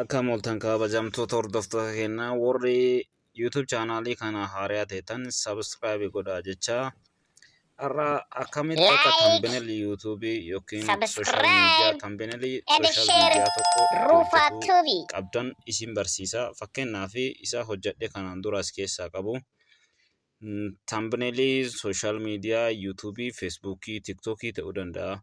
Akka moltan kabajamtoota hordoftoota keenyaa warri YouTube chaanaalii kana haaraa ta'an subscribe godhaa jecha har'a akkamitti akka thumbnail YouTube yookiin social media thumbnail social media tokko hojjetu qabdan isin barsiisa. Fakkeenyaaf isa hojjedhe kanaan dura as keessaa qabu thumbnail social media YouTube, Facebook, TikTok ta'uu danda'a.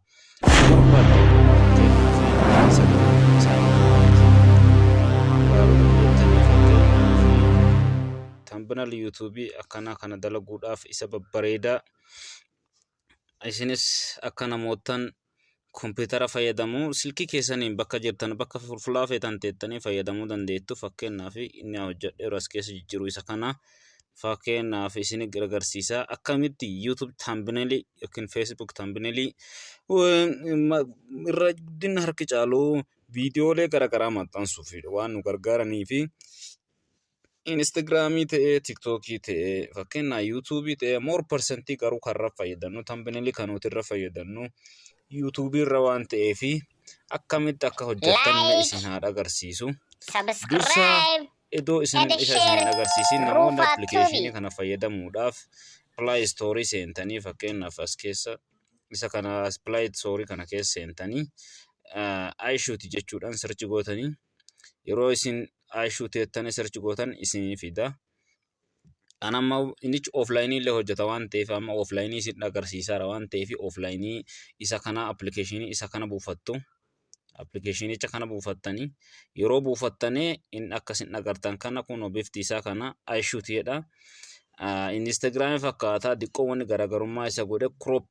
Thumbnail YouTube akkana kana dalaguudhaaf isa babbareeda isinis akka namootan kompiitara fayyadamu silkii keessaniin bakka jirtan bakka fulfulaa feetan teettanii fayyadamuu dandeettu. Fakkeenyaaf inni hojjedheeru as keessa jiru isa kana fakkeenyaaf isin gargaarsiisa akkamitti YouTube thumbnail yookiin Facebook thumbnail irra guddina harki caalu viidiyoolee garaagaraa maxxansuuf waan nu gargaaranii fi Instagram ta'e TikTok ta'e fakkeenyaaf YouTube ta'e more percentii garuu kan irra fayyadamnu thumbnail kanuuti irra fayyadamnu YouTube irra waan ta'eef akkamitti akka hojjetan isin haa agarsiisu. Dursa iddoo isin agarsiisin namoonni appilikeeshinii kana fayyadamuudhaaf Play Store seentanii fakkeenyaaf as keessa isa kana Play Store kana keessa seentanii iShoot jechuudhaan search gootanii yeroo isin iShoot jettanii search gootan isin fida. Anamma inni offline illee hojjeta waan ta'eef amma offline isin agarsiisaara waan ta'eef offline isa kana appilikeeshinii isa kana buufattu. Appilikeeshinicha kana buufattanii yeroo buufattanii in akkasin agartan kana kun bifti isaa kana iShoot jedha. Instagram fakkaata diqqoowwan garaagarummaa isa godhe crop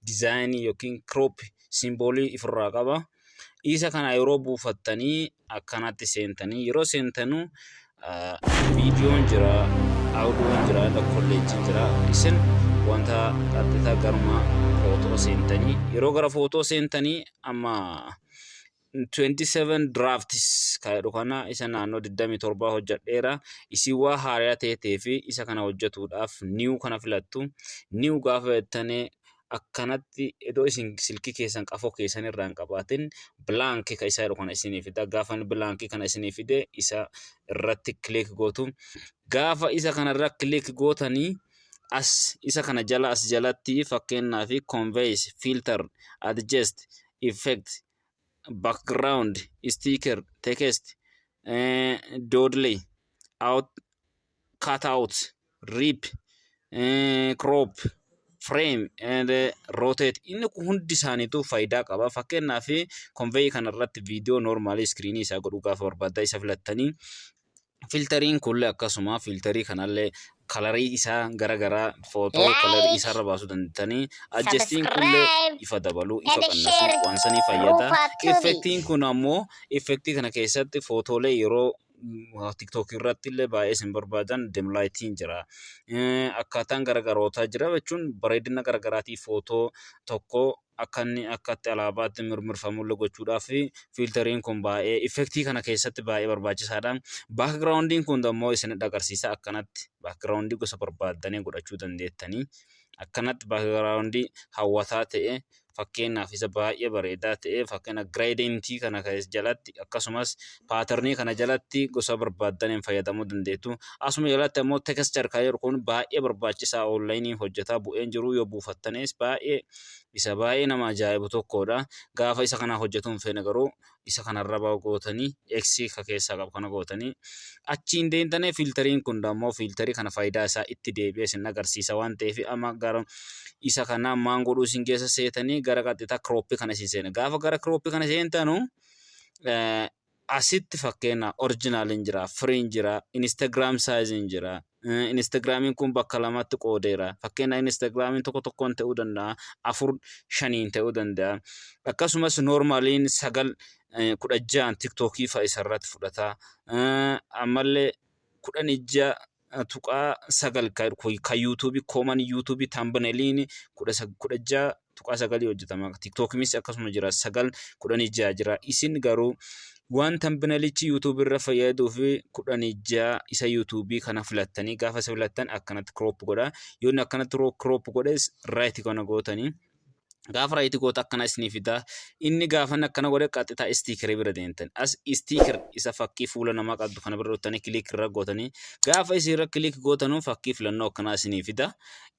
design yookiin crop simbolii ifirraa qaba. Isa kana yeroo buufattanii akkanatti seentanii yeroo seentanu viidiyoon jira, audioon jira, kolleejjiin jira. Isin wanta qaxxitaa garuma footoo seentanii yeroo gara footoo seentanii amma 27 drafts kaayedhu kana isa naannoo 27 hojjedheera. Isin waa haaraa ta'ee fi isa kana hojjetuudhaaf new kana filattu. New gaafa jettanii akkanatti iddoo isin silkii keessan qafoo keessan irraa hin qabaatin blank ka isa jedhu kana isinii fida. Gaafa blank kana isinii fide isa irratti click gootu. Gaafa isa kana irra click gootanii as isa kana jala as jalatti fakkeenyaaf conveys, filter, adjust, effect, background, sticker, text, dodley, out, cut out, rip, crop, frame and rotate inni hundi isaaniitu faayidaa qaba. Fakkeenyaaf convey kanarratti viidiyoo normally screen isaa godhuu gaafa barbaadda isa filattanii filteriin kulle akkasuma filterii kanallee kalarii isaa garagaraa footoo kalarii isaa irra baasuu dandeettanii adjustiin kulle ifa dabaluu ifa qannasuu waan sanii fayyada. Effektiin kun ammoo effektii kana keessatti footoolee yeroo TikTok irratti illee baay'ee isin barbaadan dim lighting jira. Akkaataan garagarootaa jira jechuun bareedina garagaraatiif footoo tokko akkatti alaabaatti mirmirfamullee gochuudhaaf filteriin kun baay'ee effektii kana keessatti baay'ee barbaachisaadha. Backgroundiin kun ammoo isin agarsiisa akkanatti backgroundii gosa barbaadanii godhachuu dandeettanii akkanatti backgroundii hawwataa ta'e fakkeenyaaf isa baay'ee bareedaa ta'e fakkeenya gradientii kana jalatti akkasumas patternii kana jalatti gosa barbaadaniin fayyadamuu dandeettu. Asuma jalatti ammoo texture kan kun baay'ee barbaachisaa online hojjetaa bu'een jiru yoo buufattanis baay'ee isa baay'ee nama ajaa'ibu tokkodha. Gaafa isa kana hojjetuun feene garuu isa kanarra gootanii X ka keessaa qabu kana gootanii achiin deemtanii filteriin kun ammoo filterii kana faayidaa isaa itti deebi'ee isin agarsiisa waan ta'eef amma gara isa kana maan godhuu isin keessa seetanii gara qaxxitaa crop kana isin seena. Gaafa gara crop kana seentanu asitti fakkeenya originaliin jira, free jira, Instagram size jira. Instagramiin kun bakka lamatti qoodeera. Fakkeenya Instagramiin tokko tokkoon ta'uu danda'a, 4-5 ta'uu danda'a. Akkasumas normaliin 9-16 TikTokii fa'a isarratti fudhata. Ammallee 16 tuqaa 9 kan YouTube common YouTube thumbnailiin 16 tuqaa 9 hojjetama. TikTokiinis akkasuma jira 9-16 jira. Isin garuu waan thumbnailichi YouTube irra fayyaduu fi 16 isa YouTube kana filattanii gaafa isa filattan akkanatti crop godha. Yoon akkanatti crop godhes right kana gootanii Gaafa raayitii goota akkana isinii fida. Inni gaafa akkana godhe qaxxitaa istiikerii bira deemtan. As istiiker isa fakkii fuula namaa qabdu kana bira gootanii kiliik irra gootanii gaafa isin irra kiliik gootanuu fakkii filannoo akkanaa isinii fida.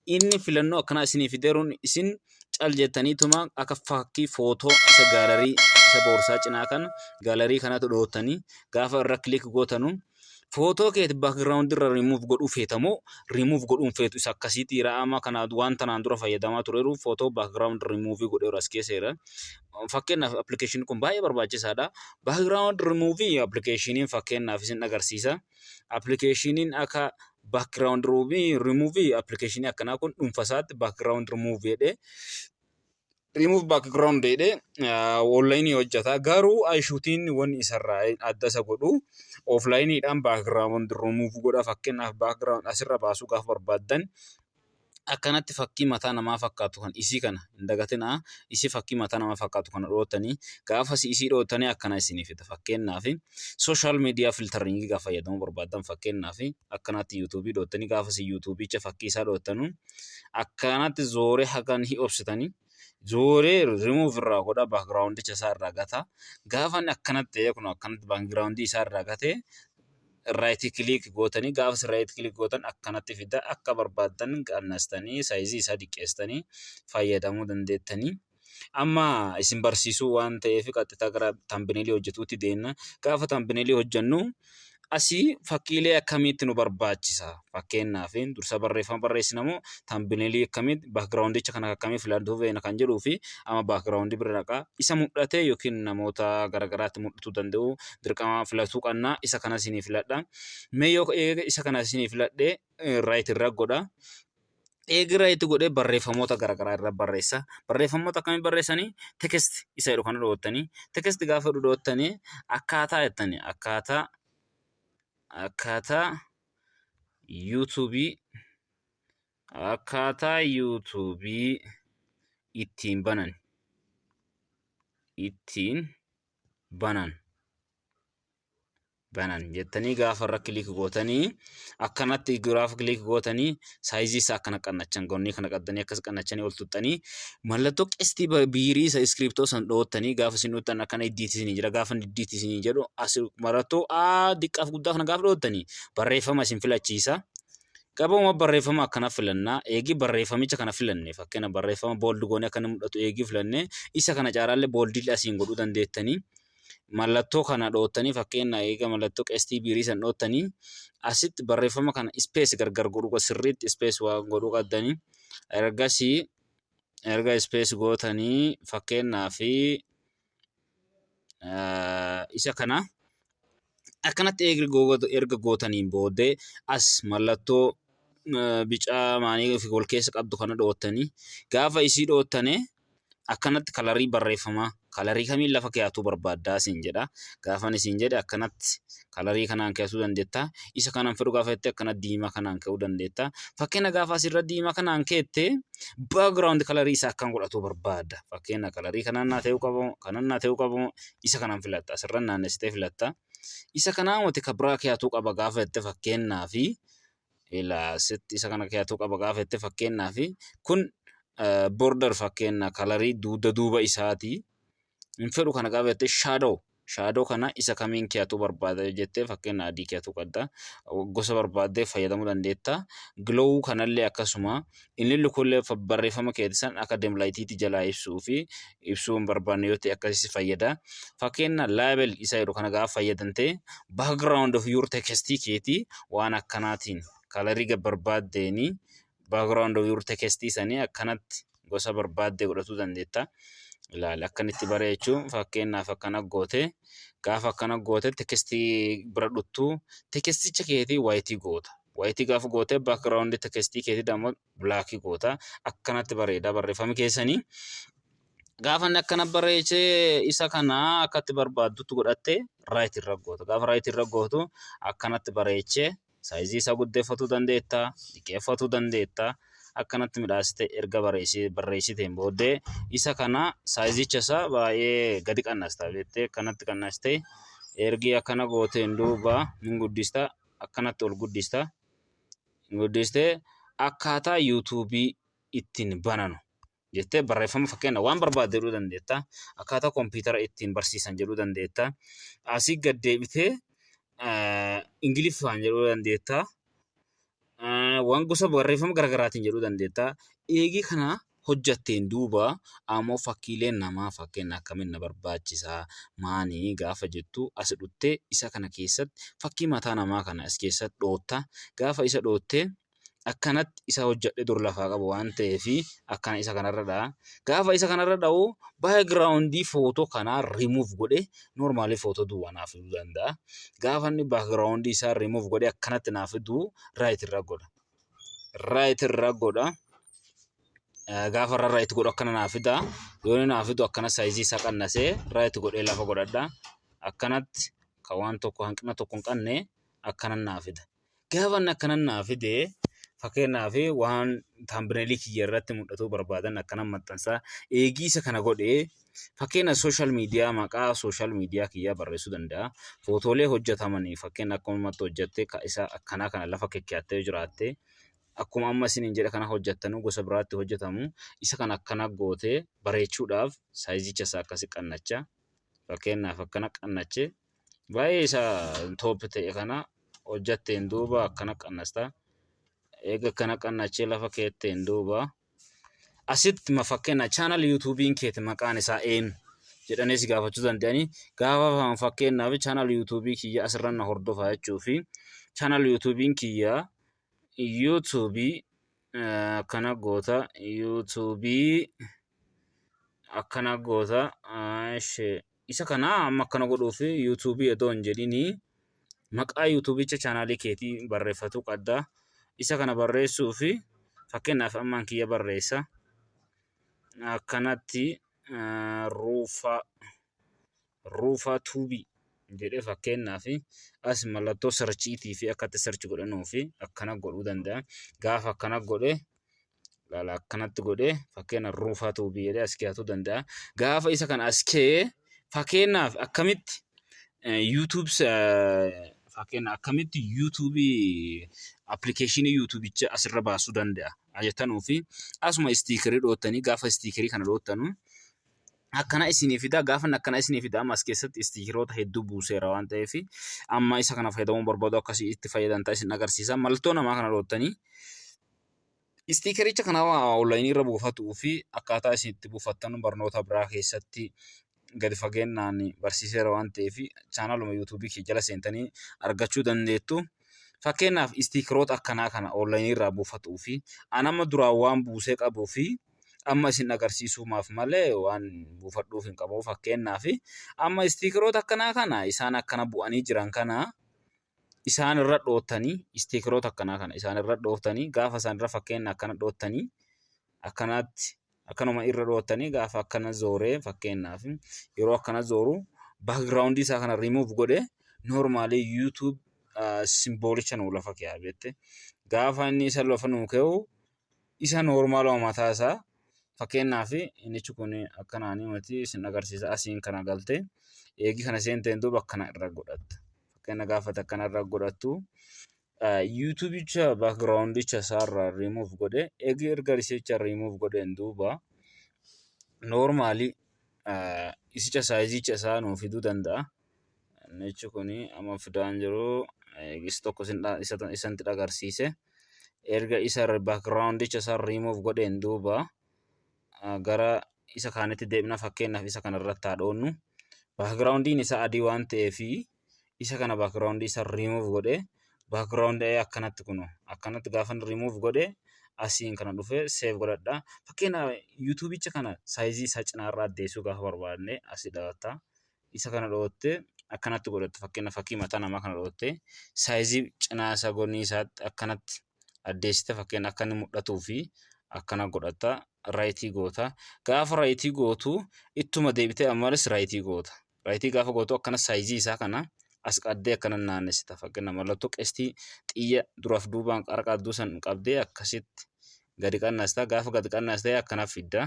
Inni filannoo akkanaa isinii fideeruun isin cal jettaniituma akka fakkii footoo isa gaalarii isa boorsaa cinaa kana gaalarii kanatu dhootanii gaafa irra kiliik gootanuu footoo keeti baakgiraawundi irra rimuuf godhuu feetamoo rimuuf godhuun feetu isa akkasiitii ra'ama kana waan tanaan dura fayyadamaa tureeru footoo baakgiraawundi rimuuvii godheeru as keesseera. Fakkeenyaaf appilikeeshiniin kun baay'ee barbaachisaadha. Baakgiraawundi rimuuvii appilikeeshiniin fakkeenyaaf isin agarsiisa. Appilikeeshiniin akka baakgiraawundi rimuuvii appilikeeshinii akkanaa kun dhuunfasaatti baakgiraawundi rimuuvii jedhee remove background jedhee online hojjeta. Garuu aishuutiin wanni isarraa adda isa godhu offlineidhaan background remove godha. Fakkeenyaaf background asirra baasuu gaafa barbaaddan akkanatti fakkii mataa namaa fakkaatu kan isii kana hin dagatinaa. Isii fakkii mataa namaa fakkaatu kana dhootanii gaafa isii dhootanii akkana isinii fida. Fakkeenyaaf social media filtering gaafa fayyadamuu barbaaddan fakkeenyaaf akkanatti YouTube dhootanii gaafa isin YouTube'icha fakkii isaa dhootanu akkanatti zooree hagan hi obsitanii zooree remove irraa godha backgroundicha isaa irraa gata. Gaafa inni akkanatti ta'e kun akkanatti backgroundii isaa irraa gatee right click gootanii gaafa right click gootan akkanatti fida akka barbaaddan qannastanii saayizii isaa diqqeessanii fayyadamuu dandeettanii. Amma isin barsiisuu waan ta'eef qaxxitaa gara tambineelii hojjetuutti deemna. Gaafa tambineelii hojjennu asii fakkiilee akkamitti nu barbaachisa. Fakkeenyaaf dursa barreeffama barreessinamoo tambineelii akkamitti baakgiraawundicha kana akkamii filannoo feena kan jedhuu fi amma baakgiraawundii bira dhaqaa isa mul'ate yookiin namoota garagaraatti mul'atuu danda'u dirqama filatuu qabna. Isa kana isinii filadha. Mee yoo isa kana isinii filadhee raayit irra godha. Eegi raayit godhee barreeffamoota garagaraa irra barreessa. Barreeffamoota akkamii barreessanii tekst isa jedhu kana dhootanii tekst gaafa dhootanii akkaataa jettanii akkaataa YouTube ittiin banan jettanii gaafa irra kiliik gootanii akkanatti gaafa kiliik gootanii saayizii isaa akkana qannachan goonni kana qaddanii akkas qannachanii ol tuttanii mallattoo qestii biirii isa iskiriptoo san dhootanii gaafa isin dhootan akkana iddiitisanii jira. Gaafa iddiitisanii jedhu as mallattoo diqqaaf guddaa kana gaafa dhootanii barreeffama isin filachiisa. Qabuma barreeffama akkana filannaa. Eegi barreeffamicha kana filanne fakkeenya barreeffama booldi goonee akkana mul'atu eegi filanne isa kana caaraallee booldi asiin godhuu dandeettanii. Mallattoo kana dhootanii fakkeenya eega mallattoo qestii biirii san dhootanii asitti barreeffama kana space gargar godhuu sirriitti space waan godhuu qaddanii erga space gootanii fakkeenyaaf isa kana akkanatti erga gootaniin booddee as mallattoo bicaa maanii fi wal keessa qabdu kana dhootanii gaafa isii dhootane akkanatti kalarii barreeffamaa kalarii kamiin lafa kaa'atuu barbaaddaa isin jedha. Gaafan isin jedhe akkanatti kalarii kanaan kaa'uu dandeetta. Isa kanaan fedhu gaafa jettee akkana diimaa kanaan kaa'uu dandeetta. Fakkeenya gaafa asirra diimaa kanaan keettee background kalarii isaa akkam godhatuu barbaadda. Fakkeenya kalarii kanaan naa ta'uu qabu isa kanaan filatta. Asirra naannessitee filatta. Isa kanaan wanti kabraa kaa'atuu qaba gaafa jettee fakkeenyaaf isa kana kaa'atuu qaba gaafa jettee fakkeenyaaf kun border fakkeenya kalarii duuba isaati. Infedhu kana gaafa jettee shaadoo kana isa kamiin kaa'atuu barbaada jettee fakkeenya adii kaa'atuu qabda. Gosa barbaaddee fayyadamuu dandeetta. Glow kanallee akkasuma inni lukullee barreeffama keessan akka deemlaayitiitti jalaa ibsuu hin barbaanne yoo ta'e akkasii fayyada. Fakkeenya label isa jedhu kana gaafa fayyadamtee background of your text keetii waan akkanaatiin kalarii barbaaddeeni background of your text sanii akkanatti gosa barbaaddee godhatuu dandeetta. Ilaali akkanitti bareechuu fakkeenyaaf akkana goote gaafa akkana goote tekstii bira dhuttu teksticha keetii waayitii goota. Waayitii gaafa goote background tekstii keetii dammoo blackii goota. Akkanatti bareeda barreeffamni keessanii. Gaafa inni akkana bareechee isa kana akkatti barbaaddutti godhatte right irra goota. Gaafa right irra gootu akkanatti bareechee saayizii isaa guddeeffatuu dandeetta, xiqqeeffatuu dandeetta. Akkanatti midhaasite erga barreessiteen booddee isa kana saayizicha isaa baay'ee gadi qannasta jettee akkanatti qannastee ergi akkana gooteen duuba hin guddista akkanatti ol guddistee akkaataa YouTube ittiin bananu jettee barreeffama fakkeenya waan barbaadde jedhuu dandeetta. Akkaataa kompiitara ittiin barsiisan jedhuu dandeetta. Asii gad deebitee Ingiliffaan jedhuu dandeetta. Waan gosa barreeffama garaagaraatiin jedhuu dandeetta. Eegii kana hojjatteen duuba ammoo fakkiileen namaa fakkeenya akkamiin na barbaachisaa maanii gaafa jettu as dhuttee isa kana keessatti fakkii mataa namaa kana as keessatti dhootta. Gaafa isa dhoottee akkanatti isa hojjadhe dur lafaa qabu waan ta'eef akkana isa kanarra dha'a. Gaafa isa kanarra dha'u baayigiraawundii footoo kanaa rimuuf godhe noormaalii footoo duwwaa naaf fiduu danda'a. Gaafa inni baayigiraawundii isaa rimuuf godhe akkanatti naaf fiduu raayit irra godha. Raayit irra godha. Gaafa irra raayit godhu akkana naaf fida. Yoo inni naaf fidu akkana saayizii isaa qannasee raayit godhee lafa godhadha. Akkanatti kan waan tokko hanqina tokko hin qabne akkana naaf fida. Gaafa inni akkana naaf fidee fakkeenyaaf waan taambineelii kiyya irratti mul'atu barbaadan akkana maxxansaa eegii isa kana godhee fakkeenya sooshaal miidiyaa maqaa sooshaal miidiyaa kiyyaa barreessuu danda'a. Footoolee hojjetamanii fakkeenya akkumatti hojjettee isa akkanaa kana lafa kekkaattee jiraatte akkuma amma isiniin jedha kana hojjettanu gosa biraatti hojjetamu isa kana akkana gootee bareechuudhaaf saayizicha isaa akkasi qannachaa fakkeenyaaf akkana qannachee baay'ee isa tooppi ta'e kana hojjetteen duuba akkana qannastaa. Eega kana qannachee lafa keetteen duuba asitti fakkeenya chaanal yuutuubiin keeti maqaan isaa eenyu jedhanii si gaafachuu danda'anii gaafa fakkeenyaaf chaanal yuutuubii kiyya asirra na hordofaa jechuufi chaanal yuutuubiin kiyya yuutuubii akkana goota yuutuubii akkana goota isa kana amma akkana godhuufi yuutuubii edoo hin jedhini maqaa yuutuubicha chaanalii keetii barreeffatu qabda. Isa kana barreessuu fi fakkeenyaaf ammaan kiyya barreessa akkanatti ruufaa tuubii jedhee fakkeenyaaf as mallattoo sarchiitii fi akkatti sarchi godhanuu fi akkana godhuu danda'a. Gaafa akkana godhe akkanatti godhe fakkeenya ruufaa tuubii jedhee as keeyatuu danda'a. Gaafa isa kana as keeyee fakkeenyaaf akkamitti fakkeenya akkamitti yuutuubii appilikeeshinii yuutuubicha asirra baasuu danda'a jettanuu fi asuma istiikerii dhoottanii gaafa istiikerii kana dhoottanu akkana isinii fida. Gaafa akkana isinii fida amma as keessatti istiikeroota hedduu buuseera waan ta'eef amma isa kana fayyadamuu barbaadu akkasii itti fayyadamtaa isin agarsiisa. Mallattoo namaa kana dhoottanii istiikericha kana onlaayinii irra buufatuu fi akkaataa isin itti buufattan barnoota biraa keessatti gadi fageenyaan barsiiseera waan ta'eef chaanaaluma yuutuubii kee jala seentanii argachuu dandeettu. Fakkeenyaaf istiikeroota akkanaa kana onlaayinii irraa buufatuu fi anama duraan waan buusee qabuu fi amma isin agarsiisuumaaf malee waan buufadhuuf hin qabu. Fakkeenyaaf amma istiikeroota akkanaa kana isaan akkana bu'anii jiran kana isaan irra dhoottanii istiikeroota akkanaa kana isaan irra dhoottanii gaafa isaan irra fakkeenya akkana dhoottanii akkanatti akkanuma irra dhoottanii gaafa akkana zooree fakkeenyaaf yeroo akkana zooru baakgiraawundii isaa kana rimuuf godhe noormaalii yuutuub simboolicha nuu lafa keeyaa beekte gaafa inni isa lafa nuu keewu isa noormaaluma mataa isaa fakkeenyaaf innichi kun akkanaanii mati isin agarsiisa asiin kana galte eegi kana seenteen duuba akkana irra godhatta fakkeenya gaafa akkana irra godhattu yuutuubicha baakgiraawundicha isaarraa rimuuf godhe eegi erga risicha rimuuf godheen duuba noormaalii isicha saayizicha isaa nuu fiduu danda'a. Innichi kun amma fidaan jiru is tokko isanti agarsiise erga isa baakgiraawundicha isaa rimuuf godheen duuba gara isa kaanitti deebina fakkeenyaaf isa kanarratti haadhoonnu baakgiraawundiin isaa adii waan ta'eef isa kana baakgiraawundii isaa rimuuf godhe baakgiraawundii akkanatti kuno akkanatti gaafa rimuuf godhe asiin kana dhufe seef godhadha. Fakkeenyaaf yuutuubicha kana saayizii isaa cinaarraa addeessuu gaafa barbaadne asii dhawatta isa kana dhawwatte akkanatti godhatte fakkeenyaaf fakkii mataa namaa kana dhawwatte saayizii cinaa isaa goonii isaatti akkanatti addeessite fakkeenya akka inni mul'atuu fi akkana godhatta raayitii goota. Gaafa raayitii gootu ittuma deebitee ammaas raayitii goota. Raayitii gaafa gootu akkana saayizii isaa kana as qaddee akkana naannessita fakkeenya mallattoo qestii xiyya duraaf duubaan qarqadduu san qabdee akkasitti gadi qannasta. Gaafa gadi qannastee akkana fidda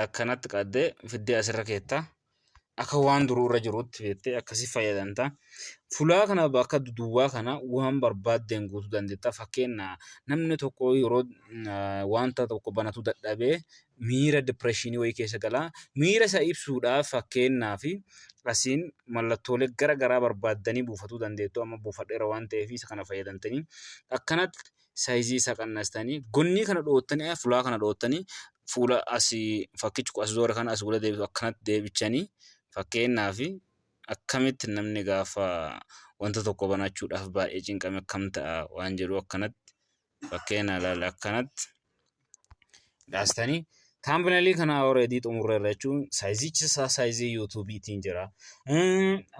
akkanatti qaddee fiddee asirra keetta akka waan dururra jirutti beektee akkasi fayyadamta. Fulaa kana bakka duwwaa kana waan barbaaddeen guutuu dandeetta. Fakkeenyaaf namni tokko yeroo wanta tokko banatu dadhabee miira dipireeshinii wayii keessa gala. Miira isa ibsuudhaaf fakkeenyaaf asiin mallattoolee garaagaraa barbaaddanii buufatuu dandeettu. Amma buufadheera waan ta'eef isa kana fayyadamtanii akkanatti saayizii isaa qannastanii gonnii kana dhoottanii fulaa kana dhoottanii fuula asii fakkichi as zoora kana as fuula deebisu akkanatti deebichanii fakkeenyaaf akkamitti namni gaafa wanta tokko banachuudhaaf baay'ee cinqame akkam ta'a waan jedhu akkanatti fakkeenya ilaala akkanatti dhaastanii Thumbnail kana already xumurreerra jechuun saayizichi isaa saayizii YouTube'itiin jira.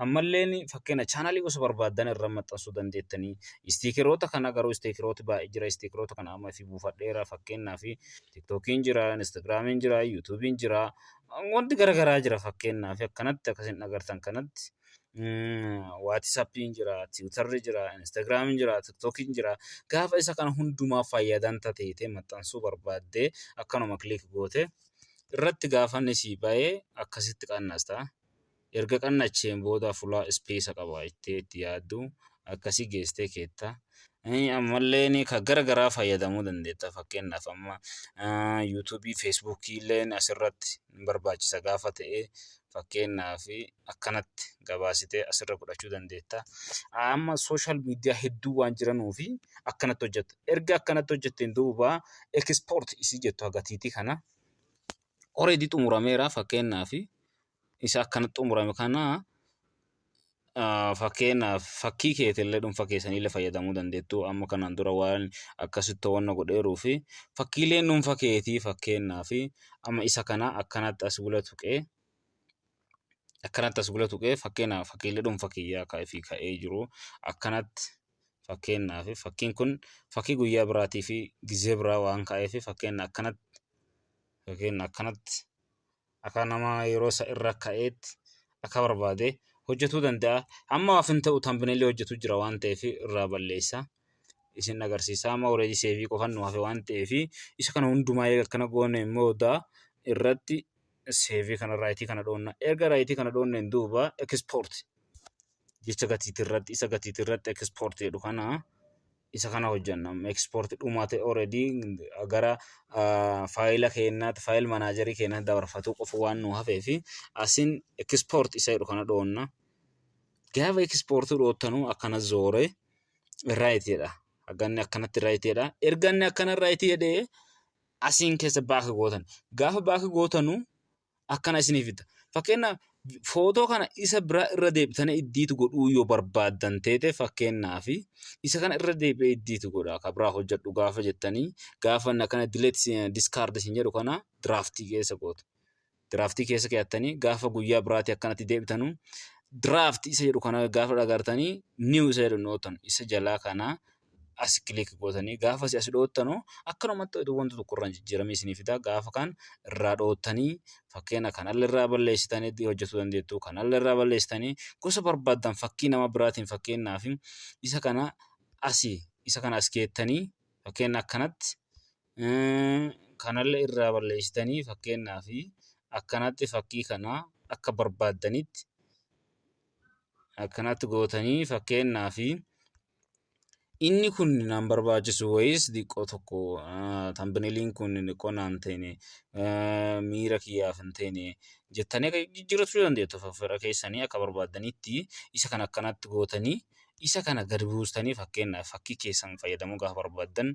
Ammallee fakkeenya chaanaalii gosa barbaadan irra maxxansuu dandeettanii istiikeroota kana garuu istiikeroota baay'ee jira. Istiikeroota kana amma fi buufadheera fakkeenyaaf TikTokiin jira, Instagramiin jira, YouTube'iin jira. Wanti garaagaraa jira fakkeenyaaf akkanatti akkasiin agartan kanatti. WhatsAppiin jira, Twitterri jira, Instagramiin jira, TikTokiin jira. Gaafa isa kana hundumaa fayyadamta ta'ee maxxansuu barbaaddee akkanuma kilik goote irratti gaafa inni sii ba'ee akkasitti qannasta. Erga qannacheen booda fuula ispeesa qaba itti yaaddu akkasii geestee keetta. Ammallee kan garaagaraa fayyadamuu dandeetta. Fakkeenyaaf amma YouTube, Facebook illee asirratti barbaachisa gaafa ta'e fakkeenyaaf akkanatti gabaasitee asirra godhachuu dandeetta. Amma sooshaal miidiyaa hedduu waan jiranuufi akkanatti hojjetta. Erga akkanatti hojjetteen duuba ekspoort isii jettu agatiitii kana already xumurameera fakkeenyaaf isa akkanatti xumurame kana fakkeenyaaf fakkii keetillee dhuunfaa keessaniillee fayyadamuu dandeettu. Amma kanaan dura waan akkasitti to'annoo godheeruu fi fakkiilee dhuunfaa keetii fakkeenyaaf amma isa kana akkanatti as bula tuqee fakkeenyaaf fakkiilee dhuunfaa kiyyaa ka'ee jiru akkanatti fakkeenyaaf fakkiin kun fakkii guyyaa biraatii fi gizee biraa waan ka'eef fakkeenya akkanatti akka nama yeroo isa irra ka'eetti akka barbaade hojjetuu danda'a. Amma waafin ta'u thumbnail hojjetu jira waan ta'eef irraa balleessa. Isin agarsiisa amma already seevii qofan nu hafe waan ta'eef isa kana hundumaa akkana goone immoo irratti seevii kana raayitii kana dhoonna. Erga raayitii kana dhoonneen duuba ekspoort jecha gatiitirratti isa gatiitirratti ekspoort jedhu kana isa kana hojjenna. Ekspoort dhumaate already gara faayila keenyaatti faayil manaajarii keenyaatti dabarfatu qofa waan nu hafeef asin ekspoort isa jedhu kana dhoonna. Gaafa ekspoort dhoottanu akkana zoore raayitiidha. Haganni akkanatti raayitiidha. Erga inni akkana raayitii jedhee asiin keessa baaka gootan. Gaafa baaka gootanu akkana isinii fida. Fakkeenyaaf footoo kana isa biraa irra deebitanii iddiitu godhuu yoo barbaaddan ta'e fakkeenyaaf isa kana irra deebi'ee iddiitu godha. Kan biraa hojjedhu gaafa jettanii gaafa akkana delete discard isin jedhu kana draftii keessa gootu. Draftii keessa keeyattanii gaafa guyyaa biraatti akkanatti deebitanu draft isa jedhu kana gaafa dhagartanii new isa jedhu nootan isa jalaa kana as kilik gootanii gaafa as dhoottanu akkanumatti wanti tokko irraan jijjiiramee isinii fida. Gaafa kan irraa dhoottanii fakkeenya kanallee irraa balleessitanii hojjetuu dandeettu. Kanallee irraa balleessitanii gosa barbaaddan fakkii nama biraatiin fakkeenyaaf isa kana as keettanii fakkeenya akkanatti kanallee irraa balleessitanii fakkeenyaaf akkanatti fakkii kana akka barbaaddanitti akkanatti gootanii fakkeenyaaf inni kun naan barbaachisu wayis diqqoo tokko thumbnailiin kun diqqoo naan ta'ine miira kiyyaaf hin ta'ine jettanii jijjiirrachuu dandeettu. Fira keessanii akka barbaaddanitti isa kana akkanatti gootanii isa kana gad buustanii fakkeenyaaf fakkii keessan fayyadamuu gaafa barbaaddan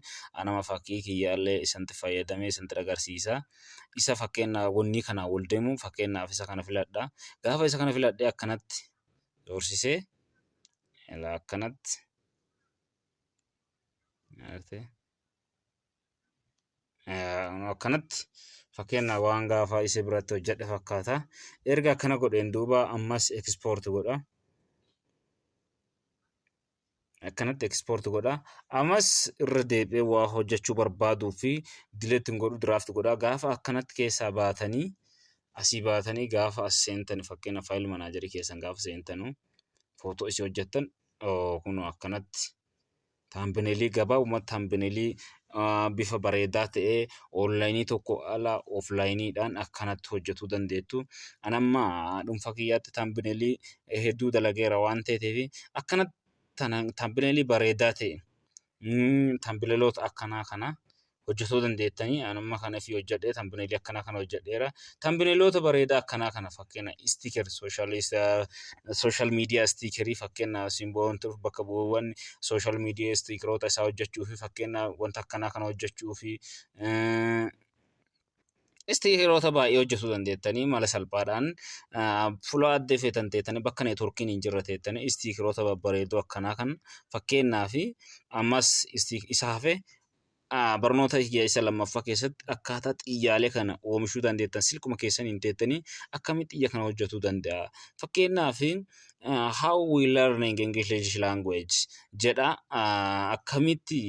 nama fakkii kiyyaallee isanti fayyadamee isanti agarsiisa. Isa fakkeenyaaf wanni kana wal deemu fakkeenyaaf isa kana filadha. Gaafa isa kana filadhee akkanatti doorsisee akkanatti akkanatti fakkeenyaaf waan gaafa isa biratti hojjedhe fakkaata. Erga akkana godheen duuba ammas ekspoort godha. Akkanatti ekspoort godha. Ammas irra deebi'ee waa hojjechuu barbaaduu fi dileetiin godhu draft godha. Gaafa akkanatti keessaa baatanii asii baatanii gaafa as seentanii fakkeenyaaf faayil manaajarii keessan gaafa seentanu footoo isii hojjettan kun akkanatti Taambineelii gabaabumatti taambineelii bifa bareedaa ta'ee onlaayinii tokko ala oflaayiniidhaan akkanatti hojjetuu dandeettu. Ani amma dhuunfaa kiyyaatti taambineelii hedduu dalageera waan ta'eef akkanatti taambineelii bareedaa ta'e taambineeloota akkanaa kana hojjetuu dandeettanii anuma kana fi hojjedhee taambineelii akkanaa kana hojjedheera. Taambineeloota bareedaa akkanaa kana fakkeenya istiiker sooshaal miidiyaa istiikerii fakkeenya simboontuuf bakka bu'uuwwan sooshaal miidiyaa istiikeroota isaa hojjechuu fi fakkeenya wanta akkanaa kana hojjechuu fi istiikeroota baay'ee hojjetuu dandeettanii mala salphaadhaan fuula addee feetan ta'ettanii bakka neetworkiin hin jirre ta'ettanii istiikeroota babbareedoo akkanaa kan fakkeenyaa fi ammas isa hafe barnoota isa lammaffaa keessatti akkaataa xiyyaalee kana oomishuu dandeettan silkuma keessan hin teettanii akkamitti xiyya kana hojjetuu danda'a. Fakkeenyaaf how we learning English language jedha akkamitti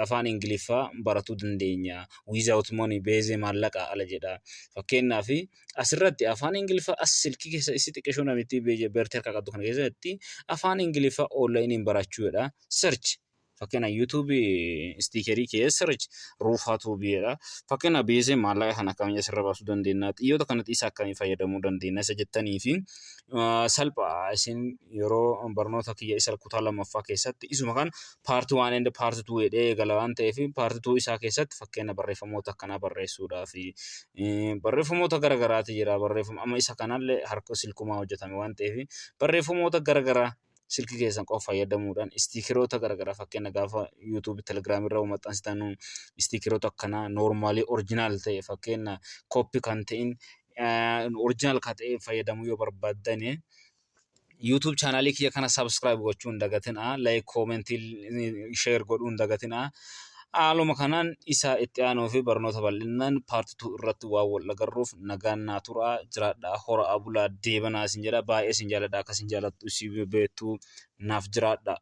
afaan Ingiliffaa baratuu dandeenya without money beezee maallaqa ala jedha. Fakkeenyaaf asirratti afaan Ingiliffaa as silkii keessa isi xiqqeeshoo namitti beertee harkaa qabdu kana keessatti afaan Ingiliffaa onlaayiniin barachuudha. Search fakkeenya YouTube istiikerii keessa search ruufaa tuubiidha. Fakkeenya beezee maallaqa kana akkamiin asirra baasuu dandeenya. Xiyyoota kanatti isa akkamiin fayyadamuu dandeenya isa jettanii fi salphaa isin yeroo barnoota kiyya isa kutaa lammaffaa keessatti isuma kan paarti 1 and paarti 2 jedhee eegala waan ta'eef paarti 2 isaa keessatti fakkeenya barreeffamoota akkanaa barreessuudhaa fi barreeffamoota garagaraati jira. Barreeffama amma isa kanallee harka silkumaa hojjetame waan ta'eef barreeffamoota garagaraa silkii keessan qofa fayyadamuudhaan istiikeroota garagaraa fakkeenya gaafa YouTube Telegram irraa maxxansitan istiikeroota akkanaa noormaalii oriijinaal ta'e fakkeenya koppii kan ta'in oriijinaal kan ta'e fayyadamuu yoo barbaaddan YouTube chaanaalii kiyya kana subscribe gochuu hin dagatinaa, like commentii share godhuu hin dagatinaa. Haaluma kanaan isa itti aanuu fi barnoota bal'inaan paartii 2 irratti waan wal agarruuf nagaan naa turaa jiraadhaa hora bulaa deebanaa isin jedha baay'ee isin jaaladha akka isin jaalattu si beektu naaf jiraadha.